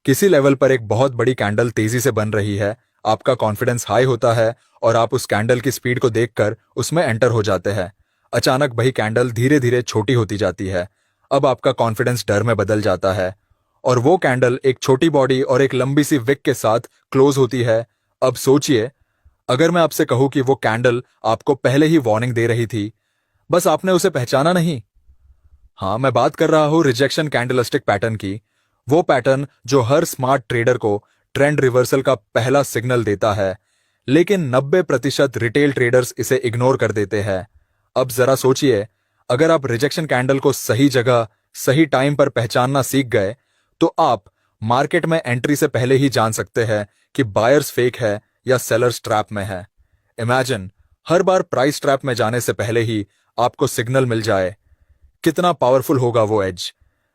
किसी लेवल पर एक बहुत बड़ी कैंडल तेजी से बन रही है, आपका कॉन्फिडेंस हाई होता है और आप उस कैंडल की स्पीड को देखकर उसमें एंटर हो जाते हैं। अचानक वही कैंडल धीरे धीरे छोटी होती जाती है। अब आपका कॉन्फिडेंस डर में बदल जाता है और वो कैंडल एक छोटी बॉडी और एक लंबी सी विक के साथ क्लोज होती है। अब सोचिए, अगर मैं आपसे कहूं कि वो कैंडल आपको पहले ही वार्निंग दे रही थी, बस आपने उसे पहचाना नहीं। हाँ, मैं बात कर रहा हूँ रिजेक्शन कैंडलस्टिक पैटर्न की। वो पैटर्न जो हर स्मार्ट ट्रेडर को ट्रेंड रिवर्सल का पहला सिग्नल देता है, लेकिन 90% रिटेल ट्रेडर्स इसे इग्नोर कर देते हैं। अब जरा सोचिए, अगर आप रिजेक्शन कैंडल को सही जगह सही टाइम पर पहचानना सीख गए, तो आप मार्केट में एंट्री से पहले ही जान सकते हैं कि बायर्स फेक है या सेलर्स ट्रैप में है। इमेजिन, हर बार प्राइस ट्रैप में जाने से पहले ही आपको सिग्नल मिल जाए। कितना पावरफुल होगा वो एज।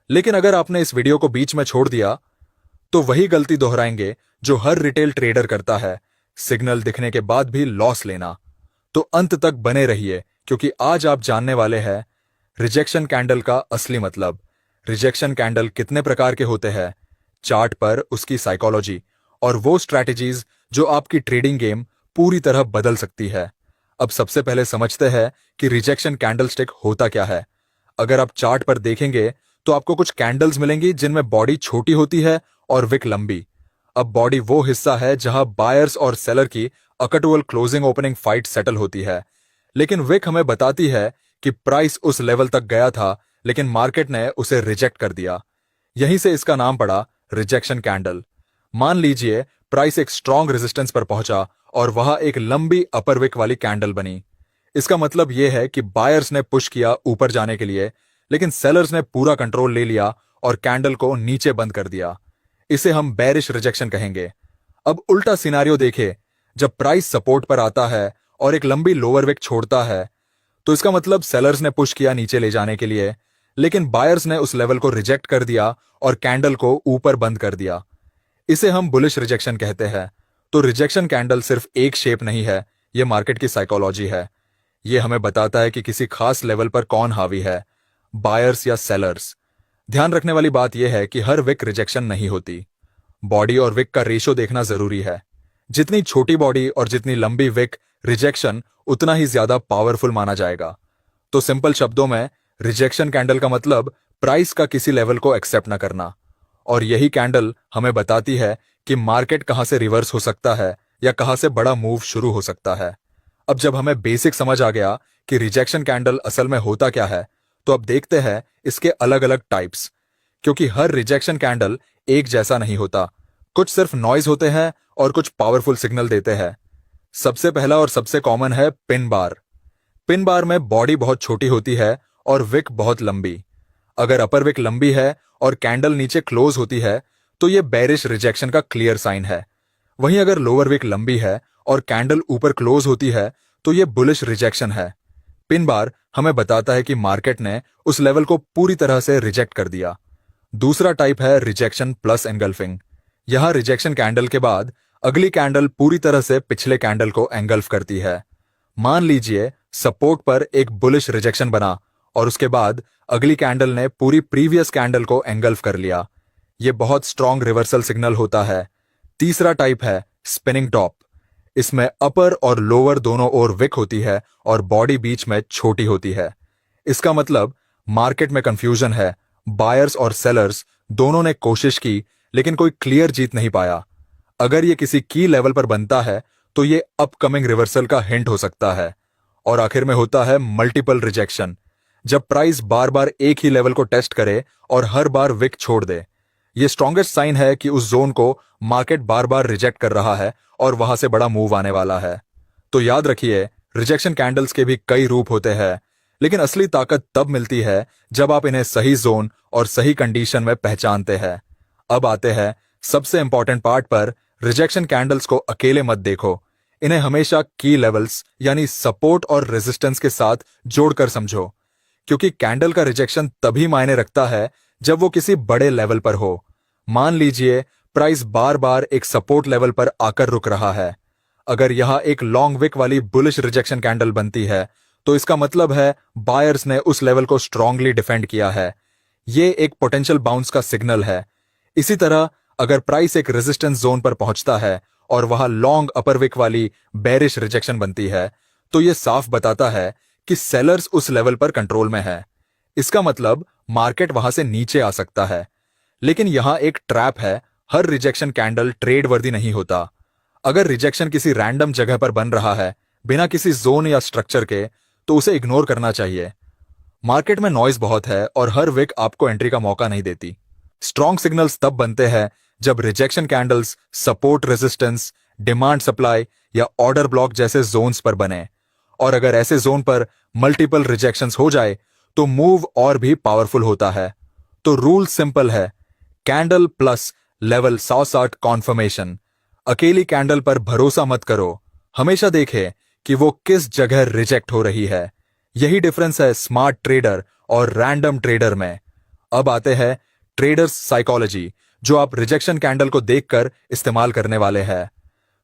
लेकिन अगर आपने इस वीडियो को बीच में छोड़ दिया, तो वही गलती दोहराएंगे जो हर रिटेल ट्रेडर करता है, सिग्नल दिखने के बाद भी लॉस लेना। तो अंत तक बने रहिए, क्योंकि आज आप जानने वाले हैं रिजेक्शन कैंडल का असली मतलब। रिजेक्शन कैंडल कितने प्रकार के होते हैं, चार्ट पर उसकी साइकोलॉजी और वो स्ट्रैटेजीज जो आपकी ट्रेडिंग गेम पूरी तरह बदल सकती है। अब सबसे पहले समझते हैं कि रिजेक्शन कैंडलस्टिक होता क्या है। अगर आप चार्ट पर देखेंगे तो आपको कुछ कैंडल्स मिलेंगी जिनमें बॉडी छोटी होती है और विक लंबी। अब बॉडी वो हिस्सा है जहां बायर्स और सेलर की अकटुअल क्लोजिंग ओपनिंग फाइट सेटल होती है। लेकिन विक हमें बताती है कि प्राइस उस लेवल तक गया था, लेकिन मार्केट ने उसे रिजेक्ट कर दिया। यहीं से इसका नाम पड़ा रिजेक्शन कैंडल। मान लीजिए प्राइस एक स्ट्रॉन्ग रेजिस्टेंस पर पहुंचा और वहां एक लंबी अपर विक वाली कैंडल बनी। इसका मतलब यह है कि बायर्स ने पुश किया ऊपर जाने के लिए, लेकिन सेलर्स ने पूरा कंट्रोल ले लिया और कैंडल को नीचे बंद कर दिया। इसे हम बेरिश रिजेक्शन कहेंगे। अब उल्टा सिनारियो देखें, जब प्राइस सपोर्ट पर आता है और एक लंबी लोअर विक छोड़ता है, तो इसका मतलब सेलर्स ने पुश किया नीचे ले जाने के लिए, लेकिन बायर्स ने उस लेवल को रिजेक्ट कर दिया और कैंडल को ऊपर बंद कर दिया। इसे हम बुलिश रिजेक्शन कहते हैं। तो रिजेक्शन कैंडल सिर्फ एक शेप नहीं है, यह मार्केट की साइकोलॉजी है। यह हमें बताता है कि किसी खास लेवल पर कौन हावी है, बायर्स या सेलर्स। ध्यान रखने वाली बात यह है कि हर विक रिजेक्शन नहीं होती। बॉडी और विक का रेशो देखना जरूरी है। जितनी छोटी बॉडी और जितनी लंबी विक रिजेक्शन, उतना ही ज्यादा पावरफुल माना जाएगा। तो सिंपल शब्दों में, रिजेक्शन कैंडल का मतलब प्राइस का किसी लेवल को एक्सेप्ट न करना। और यही कैंडल हमें बताती है कि मार्केट कहां से रिवर्स हो सकता है या कहां से बड़ा मूव शुरू हो सकता है। अब जब हमें बेसिक समझ आ गया कि रिजेक्शन कैंडल असल में होता क्या है, तो अब देखते हैं इसके अलग अलग टाइप्स। क्योंकि हर रिजेक्शन कैंडल एक जैसा नहीं होता। कुछ सिर्फ नॉइज होते हैं और कुछ पावरफुल सिग्नल देते हैं। सबसे पहला और सबसे कॉमन है पिन बार। पिन बार में बॉडी बहुत छोटी होती है और विक बहुत लंबी। अगर अपर विक लंबी है और कैंडल नीचे क्लोज होती है, तो यह बेरिश रिजेक्शन का क्लियर साइन है। वहीं अगर लोअर विक लंबी है और कैंडल ऊपर क्लोज होती है, तो यह बुलिश रिजेक्शन है। पिन बार हमें बताता है कि मार्केट ने उस लेवल को पूरी तरह से रिजेक्ट कर दिया। दूसरा टाइप है रिजेक्शन प्लस एंगल्फिंग। यहां रिजेक्शन कैंडल के बाद अगली कैंडल पूरी तरह से पिछले कैंडल को एंगल्फ करती है। मान लीजिए सपोर्ट पर एक बुलिश रिजेक्शन बना और उसके बाद अगली कैंडल ने पूरी प्रीवियस कैंडल को एंगल्फ कर लिया। यह बहुत स्ट्रॉन्ग रिवर्सल सिग्नल होता है। तीसरा टाइप है स्पिनिंग टॉप। इसमें अपर और लोअर दोनों ओर विक होती है और बॉडी बीच में छोटी होती है। इसका मतलब मार्केट में कंफ्यूजन है। बायर्स और सेलर्स दोनों ने कोशिश की, लेकिन कोई क्लियर जीत नहीं पाया। अगर यह किसी की लेवल पर बनता है, तो यह अपकमिंग रिवर्सल का हिंट हो सकता है। और आखिर में होता है मल्टीपल रिजेक्शन। जब प्राइस बार बार एक ही लेवल को टेस्ट करे और हर बार विक छोड़ दे, यह स्ट्रॉन्गेस्ट साइन है कि उस जोन को मार्केट बार बार रिजेक्ट कर रहा है और वहां से बड़ा मूव आने वाला है। तो याद रखिए, रिजेक्शन कैंडल्स के भी कई रूप होते हैं, लेकिन असली ताकत तब मिलती है जब आप इन्हें सही जोन और सही कंडीशन में पहचानते हैं। अब आते हैं सबसे इंपॉर्टेंट पार्ट पर। रिजेक्शन कैंडल्स को अकेले मत देखो, इन्हें हमेशा की लेवल्स यानी सपोर्ट और रेजिस्टेंस के साथ जोड़कर समझो। क्योंकि कैंडल का रिजेक्शन तभी मायने रखता है जब वो किसी बड़े लेवल पर हो। मान लीजिए प्राइस बार बार एक सपोर्ट लेवल पर आकर रुक रहा है। अगर यहां एक लॉन्ग विक वाली बुलिश रिजेक्शन कैंडल बनती है, तो इसका मतलब है बायर्स ने उस लेवल को स्ट्रांगली डिफेंड किया है। ये एक पोटेंशियल बाउंस का सिग्नल है। इसी तरह अगर प्राइस एक रेजिस्टेंस जोन पर पहुंचता है और वहां लॉन्ग अपर विक वाली बेरिश रिजेक्शन बनती है, तो यह साफ बताता है कि सेलर्स उस लेवल पर कंट्रोल में है। इसका मतलब मार्केट वहां से नीचे आ सकता है। लेकिन यहां एक ट्रैप है, हर रिजेक्शन कैंडल ट्रेड वर्दी नहीं होता। अगर रिजेक्शन किसी रैंडम जगह पर बन रहा है बिना किसी जोन या स्ट्रक्चर के, तो उसे इग्नोर करना चाहिए। मार्केट में नॉइज बहुत है और हर विक आपको एंट्री का मौका नहीं देती। स्ट्रॉन्ग सिग्नल्स तब बनते हैं जब rejection candles support, resistance, demand supply या ऑर्डर ब्लॉक जैसे जोन्स पर बने। और अगर ऐसे जोन पर मल्टीपल रिजेक्शंस हो जाए तो मूव और भी पावरफुल होता है। तो रूल सिंपल है, कैंडल प्लस लेवल 160 कॉन्फर्मेशन। अकेली कैंडल पर भरोसा मत करो, हमेशा देखें कि वो किस जगह रिजेक्ट हो रही है। यही डिफरेंस है स्मार्ट ट्रेडर और रैंडम ट्रेडर में। अब आते हैं ट्रेडर्स साइकोलॉजी, जो आप रिजेक्शन कैंडल को देखकर इस्तेमाल करने वाले हैं।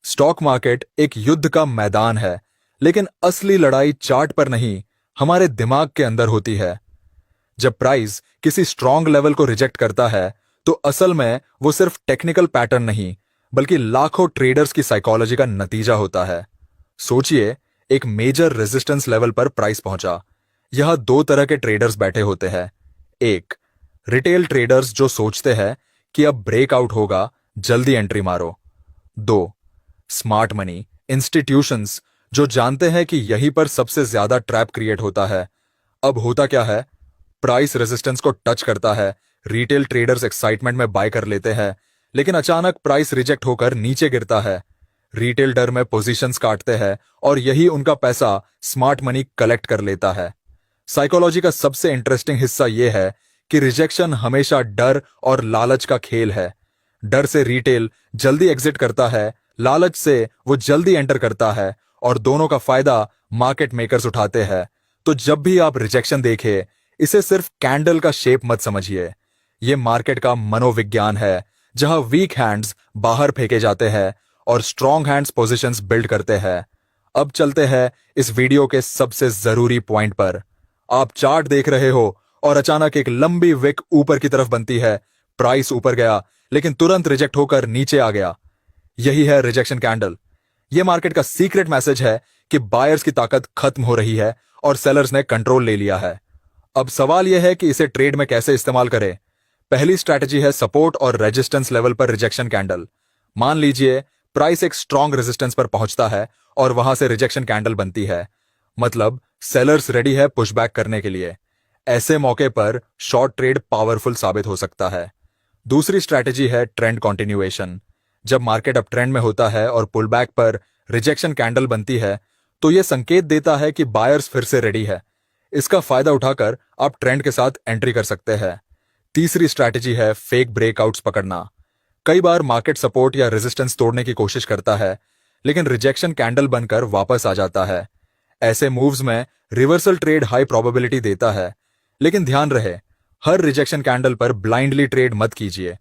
स्टॉक मार्केट एक युद्ध का मैदान है, लेकिन असली लड़ाई चार्ट पर नहीं, हमारे दिमाग के अंदर होती है। जब प्राइस किसी स्ट्रॉन्ग लेवल को रिजेक्ट करता है, तो असल में वो सिर्फ टेक्निकल पैटर्न नहीं, बल्कि लाखों ट्रेडर्स की साइकोलॉजी का नतीजा होता है। सोचिए, एक मेजर रेजिस्टेंस लेवल पर प्राइस पहुंचा। यहां दो तरह के ट्रेडर्स बैठे होते हैं। एक, रिटेल ट्रेडर्स जो सोचते हैं कि अब ब्रेकआउट होगा, जल्दी एंट्री मारो। दो, स्मार्ट मनी इंस्टीट्यूशंस जो जानते हैं कि यहीं पर सबसे ज्यादा ट्रैप क्रिएट होता है। अब होता क्या है, प्राइस रेजिस्टेंस को टच करता है, रिटेल ट्रेडर्स एक्साइटमेंट में बाय कर लेते हैं, लेकिन अचानक प्राइस रिजेक्ट होकर नीचे गिरता है। रिटेल डर में पोजीशंस काटते हैं और यही उनका पैसा स्मार्ट मनी कलेक्ट कर लेता है। साइकोलॉजी का सबसे इंटरेस्टिंग हिस्सा यह है कि रिजेक्शन हमेशा डर और लालच का खेल है। डर से रिटेल जल्दी एग्जिट करता है, लालच से वो जल्दी एंटर करता है, और दोनों का फायदा मार्केट मेकर्स उठाते हैं। तो जब भी आप रिजेक्शन देखें, इसे सिर्फ कैंडल का शेप मत समझिए। यह मार्केट का मनोविज्ञान है, जहां वीक हैंड्स बाहर फेंके जाते हैं और स्ट्रॉन्ग हैंड्स पोजीशंस बिल्ड करते हैं। अब चलते हैं इस वीडियो के सबसे जरूरी पॉइंट पर। आप चार्ट देख रहे हो और अचानक एक लंबी विक ऊपर की तरफ बनती है। प्राइस ऊपर गया, लेकिन तुरंत रिजेक्ट होकर नीचे आ गया। यही है रिजेक्शन कैंडल। यह मार्केट का सीक्रेट मैसेज है कि बायर्स की ताकत खत्म हो रही है और सेलर्स ने कंट्रोल ले लिया है। अब सवाल यह है कि इसे ट्रेड में कैसे इस्तेमाल करें। पहली स्ट्रैटेजी है सपोर्ट और रेजिस्टेंस लेवल पर रिजेक्शन कैंडल। मान लीजिए प्राइस एक स्ट्रॉन्ग रेजिस्टेंस पर पहुंचता है और वहां से रिजेक्शन कैंडल बनती है, मतलब सेलर्स रेडी है पुशबैक करने के लिए। ऐसे मौके पर शॉर्ट ट्रेड पावरफुल साबित हो सकता है। दूसरी स्ट्रैटेजी है ट्रेंड कंटिन्यूएशन। जब मार्केट अप ट्रेंड में होता है और पुलबैक पर रिजेक्शन कैंडल बनती है, तो यह संकेत देता है कि बायर्स फिर से रेडी है। इसका फायदा उठाकर आप ट्रेंड के साथ एंट्री कर सकते हैं। तीसरी स्ट्रैटेजी है फेक ब्रेकआउट्स पकड़ना। कई बार मार्केट सपोर्ट या रेजिस्टेंस तोड़ने की कोशिश करता है, लेकिन रिजेक्शन कैंडल बनकर वापस आ जाता है। ऐसे मूव्स में रिवर्सल ट्रेड हाई प्रोबेबिलिटी देता है, लेकिन ध्यान रहे, हर रिजेक्शन कैंडल पर ब्लाइंडली ट्रेड मत कीजिए।